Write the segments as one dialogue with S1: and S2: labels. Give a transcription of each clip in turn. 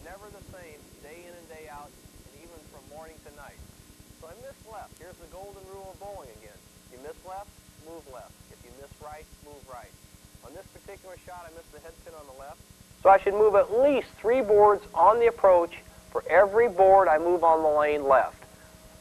S1: never the same day in and day out, and even from morning to night. So I missed left. Here's the golden rule of bowling again. You miss left, move left. If you miss right, move right. On this particular shot, I missed the head pin on the left. So I should move at least 3 boards on the approach for every board I move on the lane left.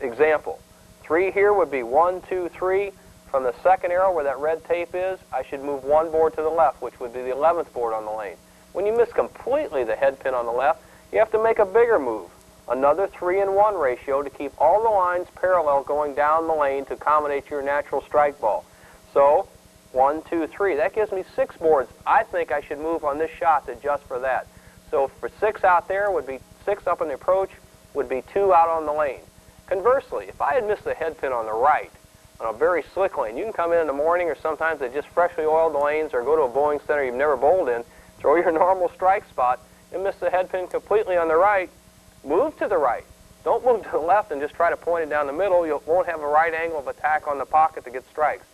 S1: Example, 3 here would be 1, 2, 3. From the second arrow where that red tape is, I should move 1 board to the left, which would be the 11th board on the lane. When you miss completely the head pin on the left, you have to make a bigger move. Another 3-in-1 ratio to keep all the lines parallel going down the lane to accommodate your natural strike ball. So, 1, 2, 3. That gives me 6 boards I think I should move on this shot to just for that. So for 6 out there would be 6 up in the approach, would be 2 out on the lane. Conversely, if I had missed the head pin on the right, on a very slick lane, you can come in the morning, or sometimes they just freshly oiled the lanes, or go to a bowling center you've never bowled in, throw your normal strike spot, and miss the head pin completely on the right, move to the right. Don't move to the left and just try to point it down the middle. You won't have a right angle of attack on the pocket to get strikes.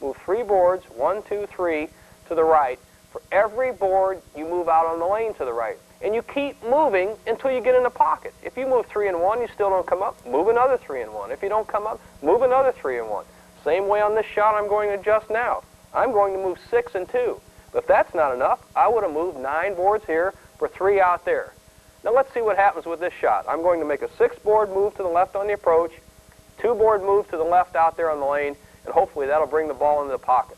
S1: Move 3 boards, 1, 2, 3, to the right. For every board you move out on the lane to the right. And you keep moving until you get in the pocket. If you move 3-in-1, you still don't come up, move another 3-in-1. If you don't come up, move another 3-in-1. Same way on this shot I'm going to adjust now. I'm going to move 6 and 2. But if that's not enough, I would have moved 9 boards here for 3 out there. Now let's see what happens with this shot. I'm going to make a 6-board move to the left on the approach, 2-board move to the left out there on the lane, and hopefully that'll bring the ball into the pocket.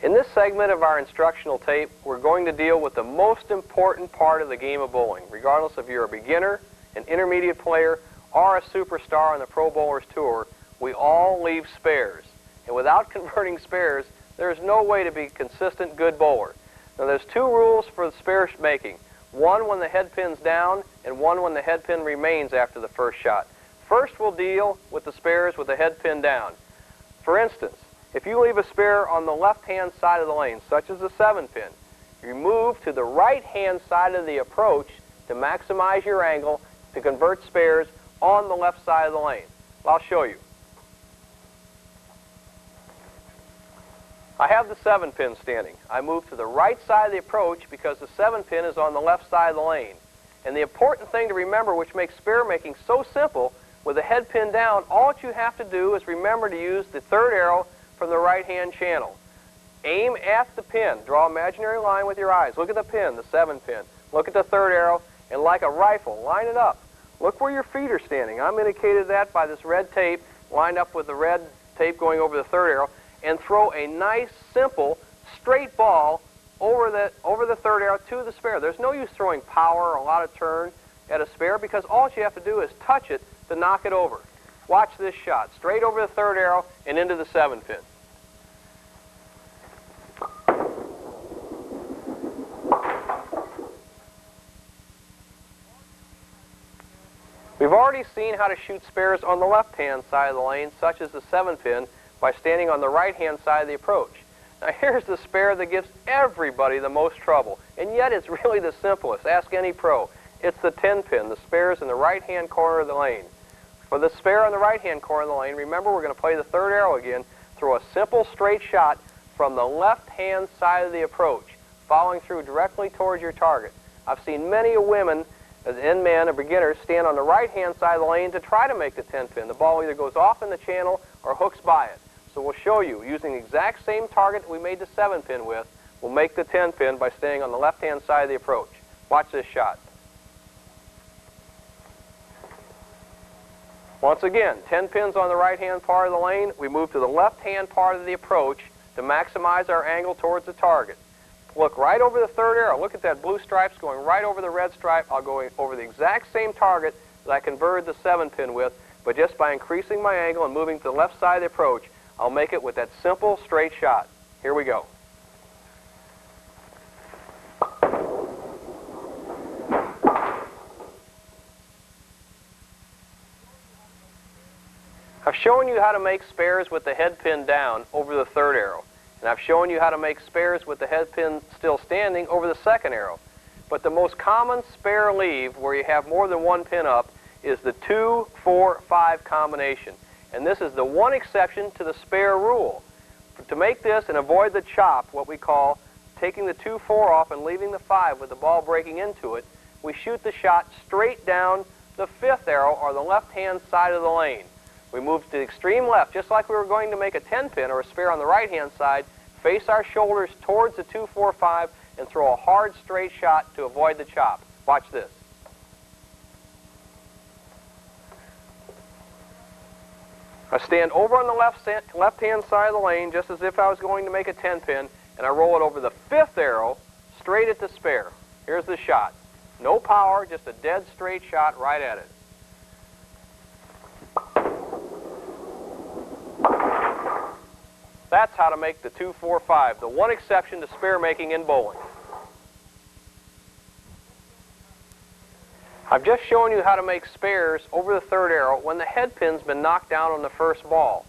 S1: In this segment of our instructional tape, we're going to deal with the most important part of the game of bowling. Regardless if you're a beginner, an intermediate player, or a superstar on the Pro Bowlers Tour, we all leave spares. And without converting spares, there's no way to be a consistent good bowler. Now there's 2 rules for the spare making. One when the head pin's down, and one when the head pin remains after the first shot. First we'll deal with the spares with the head pin down. For instance, if you leave a spare on the left-hand side of the lane, such as the 7-pin, you move to the right-hand side of the approach to maximize your angle to convert spares on the left side of the lane. I'll show you. I have the 7-pin standing. I move to the right side of the approach because the 7-pin is on the left side of the lane. And the important thing to remember, which makes spare making so simple, with the head pin down, all that you have to do is remember to use the 3rd arrow from the right-hand channel. Aim at the pin. Draw an imaginary line with your eyes. Look at the pin, the 7-pin. Look at the 3rd arrow, and like a rifle, line it up. Look where your feet are standing. I'm indicated that by this red tape lined up with the red tape going over the 3rd arrow, and throw a nice, simple, straight ball over the 3rd arrow to the spare. There's no use throwing power or a lot of turn at a spare because all you have to do is touch it to knock it over. Watch this shot. Straight over the 3rd arrow and into the 7-pin. We've already seen how to shoot spares on the left-hand side of the lane, such as the 7-pin, by standing on the right-hand side of the approach. Now here's the spare that gives everybody the most trouble, and yet it's really the simplest. Ask any pro. It's the 10-pin. The spare's in the right-hand corner of the lane. For the spare on the right-hand corner of the lane, remember we're going to play the 3rd arrow again. Throw a simple straight shot from the left-hand side of the approach, following through directly towards your target. I've seen many women and men, or beginners, stand on the right-hand side of the lane to try to make the 10-pin. The ball either goes off in the channel or hooks by it. So we'll show you, using the exact same target that we made the 7-pin with, we'll make the 10-pin by staying on the left-hand side of the approach. Watch this shot. Once again, 10 pins on the right-hand part of the lane. We move to the left-hand part of the approach to maximize our angle towards the target. Look right over the 3rd arrow. Look at that blue stripes going right over the red stripe. I'll go over the exact same target that I converted the 7-pin with, but just by increasing my angle and moving to the left side of the approach, I'll make it with that simple straight shot. Here we go. I've shown you how to make spares with the head pin down over the 3rd arrow. And I've shown you how to make spares with the head pin still standing over the 2nd arrow. But the most common spare leave where you have more than one pin up is the 2, 4, 5 combination. And this is the one exception to the spare rule. To make this and avoid the chop, what we call taking the 2, 4 off and leaving the 5 with the ball breaking into it, we shoot the shot straight down the 5th arrow or the left-hand side of the lane. We move to the extreme left, just like we were going to make a 10-pin or a spare on the right-hand side, face our shoulders towards the 2, 4, 5, and throw a hard straight shot to avoid the chop. Watch this. I stand over on the left-hand side of the lane, just as if I was going to make a 10-pin, and I roll it over the 5th arrow, straight at the spare. Here's the shot. No power, just a dead straight shot right at it. That's how to make the 2, 4, 5, the one exception to spare making in bowling. I've just shown you how to make spares over the 3rd arrow when the head pin's been knocked down on the first ball.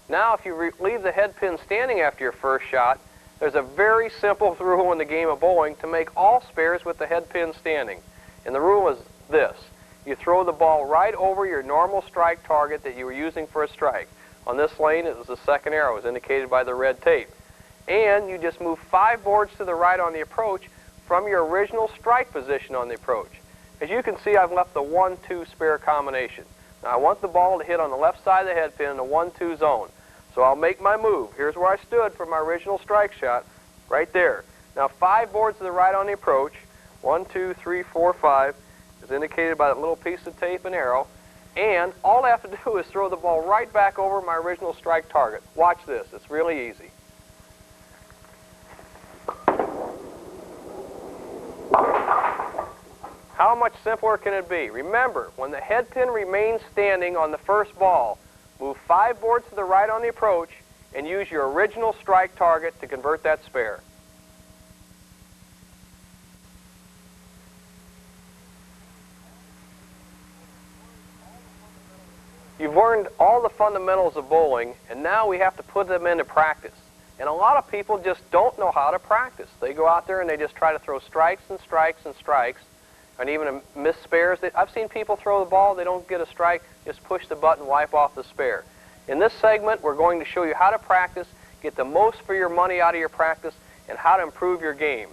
S1: Now, if you leave the head pin standing after your first shot, there's a very simple rule in the game of bowling to make all spares with the head pin standing. And the rule is this. You throw the ball right over your normal strike target that you were using for a strike. On this lane, it was the 2nd arrow, as indicated by the red tape. And you just move 5 boards to the right on the approach from your original strike position on the approach. As you can see, I've left the 1, 2 spare combination. Now, I want the ball to hit on the left side of the head pin in the 1, 2 zone. So I'll make my move. Here's where I stood for my original strike shot, right there. Now, 5 boards to the right on the approach, 1, 2, 3, 4, 5, is indicated by that little piece of tape and arrow. And all I have to do is throw the ball right back over my original strike target. Watch this. It's really easy. How much simpler can it be? Remember, when the head pin remains standing on the first ball, move 5 boards to the right on the approach and use your original strike target to convert that spare. You've learned all the fundamentals of bowling, and now we have to put them into practice. And a lot of people just don't know how to practice. They go out there and they just try to throw strikes and strikes and strikes, and even miss spares. I've seen people throw the ball, they don't get a strike, just push the button, wipe off the spare. In this segment, we're going to show you how to practice, get the most for your money out of your practice, and how to improve your game.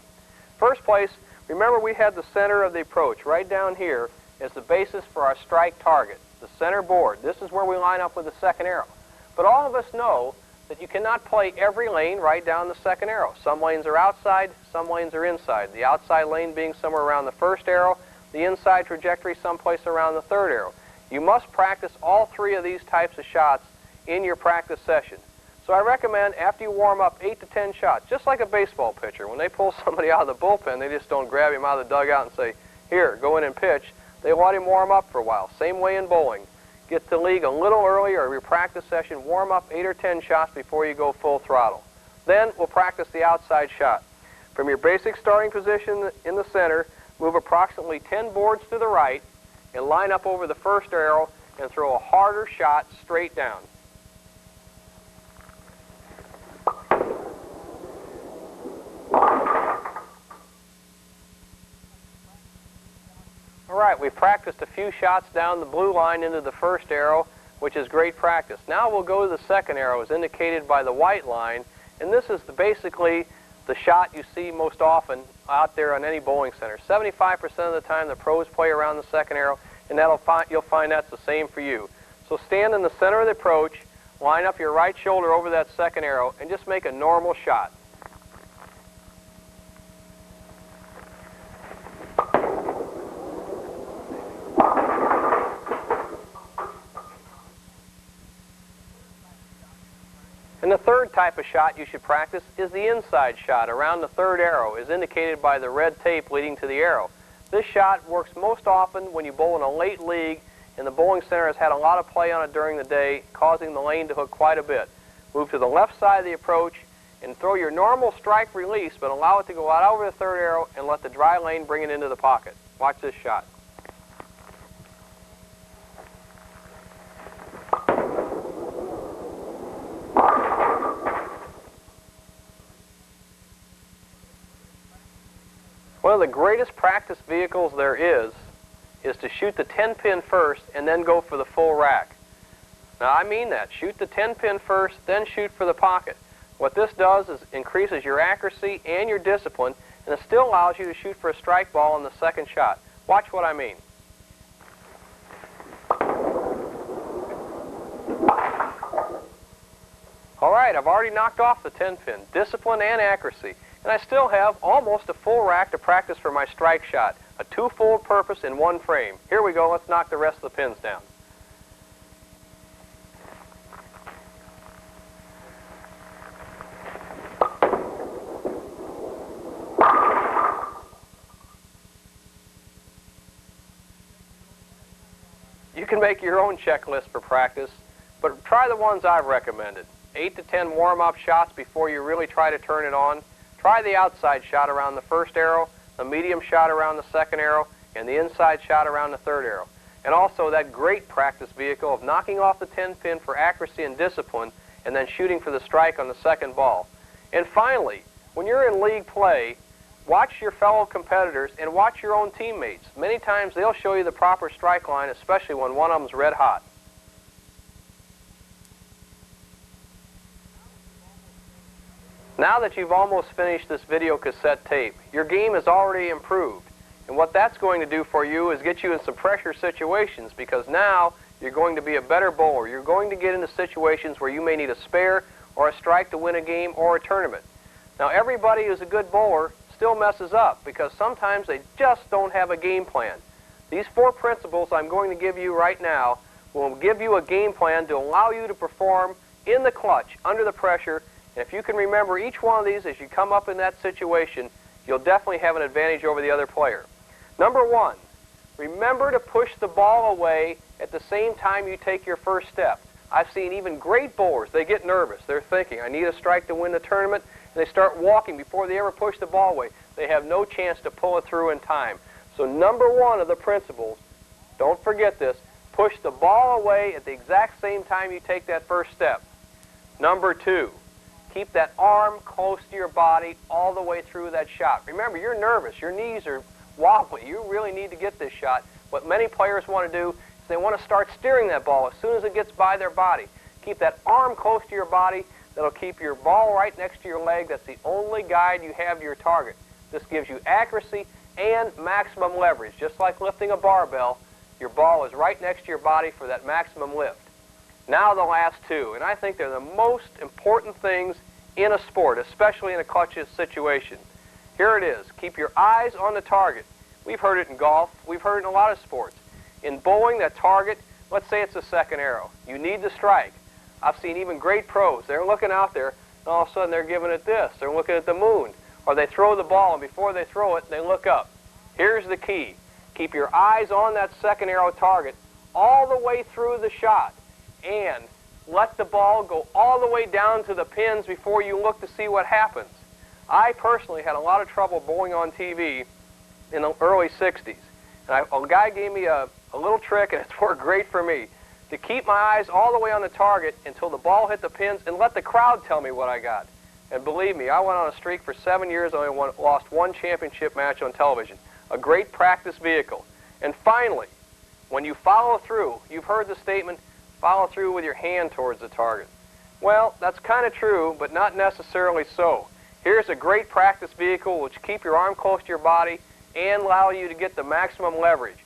S1: First place, remember we had the center of the approach right down here as the basis for our strike target, the center board. This is where we line up with the 2nd arrow. But all of us know that you cannot play every lane right down the 2nd arrow. Some lanes are outside, some lanes are inside. The outside lane being somewhere around the 1st arrow, the inside trajectory someplace around the 3rd arrow. You must practice all 3 of these types of shots in your practice session. So I recommend after you warm up 8 to 10 shots, just like a baseball pitcher. When they pull somebody out of the bullpen, they just don't grab him out of the dugout and say, here, go in and pitch. They let him warm up for a while. Same way in bowling. Get to the league a little earlier, or your practice session, warm up 8 or 10 shots before you go full throttle. Then we'll practice the outside shot. From your basic starting position in the center, move approximately 10 boards to the right and line up over the 1st arrow and throw a harder shot straight down. All right, we've practiced a few shots down the blue line into the 1st arrow, which is great practice. Now we'll go to the 2nd arrow, as indicated by the white line, and this is basically the shot you see most often out there on any bowling center. 75% of the time the pros play around the 2nd arrow, and you'll find that's the same for you. So stand in the center of the approach, line up your right shoulder over that 2nd arrow, and just make a normal shot. And the 3rd type of shot you should practice is the inside shot around the 3rd arrow, as indicated by the red tape leading to the arrow. This shot works most often when you bowl in a late league and the bowling center has had a lot of play on it during the day, causing the lane to hook quite a bit. Move to the left side of the approach and throw your normal strike release, but allow it to go out over the 3rd arrow and let the dry lane bring it into the pocket. Watch this shot. One of the greatest practice vehicles there is to shoot the 10-pin first and then go for the full rack. Now, I mean that. Shoot the 10-pin first, then shoot for the pocket. What this does is increases your accuracy and your discipline, and it still allows you to shoot for a strike ball on the second shot. Watch what I mean. All right, I've already knocked off the 10-pin, discipline and accuracy, and I still have almost a full rack to practice for my strike shot, a twofold purpose in one frame. Here we go, let's knock the rest of the pins down. You can make your own checklist for practice, but try the ones I've recommended. 8 to 10 warm-up shots before you really try to turn it on. Try the outside shot around the first arrow, the medium shot around the second arrow, and the inside shot around the third arrow. And also that great practice vehicle of knocking off the 10-pin for accuracy and discipline, and then shooting for the strike on the second ball. And finally, when you're in league play, watch your fellow competitors and watch your own teammates. Many times they'll show you the proper strike line, especially when one of them's red hot. Now that you've almost finished this video cassette tape, your game has already improved. And what that's going to do for you is get you in some pressure situations, because now you're going to be a better bowler. You're going to get into situations where you may need a spare or a strike to win a game or a tournament. Now, everybody who's a good bowler still messes up because sometimes they just don't have a game plan. These 4 principles I'm going to give you right now will give you a game plan to allow you to perform in the clutch under the pressure. And if you can remember each one of these as you come up in that situation, you'll definitely have an advantage over the other player. Number 1, remember to push the ball away at the same time you take your first step. I've seen even great bowlers, they get nervous. They're thinking, I need a strike to win the tournament, and they start walking before they ever push the ball away. They have no chance to pull it through in time. So number 1 of the principles, don't forget this, push the ball away at the exact same time you take that first step. Number 2, keep that arm close to your body all the way through that shot. Remember, you're nervous. Your knees are wobbly. You really need to get this shot. What many players want to do is they want to start steering that ball as soon as it gets by their body. Keep that arm close to your body. That'll keep your ball right next to your leg. That's the only guide you have to your target. This gives you accuracy and maximum leverage. Just like lifting a barbell, your ball is right next to your body for that maximum lift. Now the last 2, and I think they're the most important things in a sport, especially in a clutch situation. Here it is. Keep your eyes on the target. We've heard it in golf. We've heard it in a lot of sports. In bowling, that target, let's say it's the second arrow. You need the strike. I've seen even great pros. They're looking out there, and all of a sudden they're giving it this. They're looking at the moon. Or they throw the ball, and before they throw it, they look up. Here's the key. Keep your eyes on that second arrow target all the way through the shot. And let the ball go all the way down to the pins before you look to see what happens. I personally had a lot of trouble bowling on TV in the early 60s. And a guy gave me a little trick, and it's worked great for me, to keep my eyes all the way on the target until the ball hit the pins and let the crowd tell me what I got. And believe me, I went on a streak for 7 years, only lost 1 championship match on television. A great practice vehicle. And finally, when you follow through, you've heard the statement, follow through with your hand towards the target. Well, that's kind of true, but not necessarily so. Here's a great practice vehicle which keep your arm close to your body and allow you to get the maximum leverage.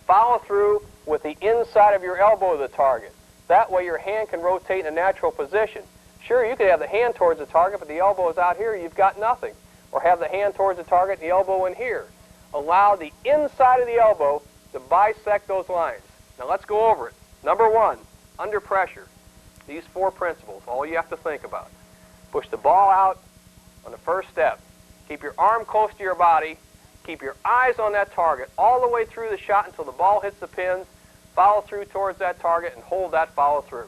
S1: Follow through with the inside of your elbow to the target. That way your hand can rotate in a natural position. Sure, you could have the hand towards the target, but the elbow is out here, you've got nothing. Or have the hand towards the target and the elbow in here. Allow the inside of the elbow to bisect those lines. Now let's go over it. Number 1, under pressure. These 4 principles, all you have to think about. Push the ball out on the first step. Keep your arm close to your body. Keep your eyes on that target all the way through the shot until the ball hits the pins. Follow through towards that target and hold that follow through.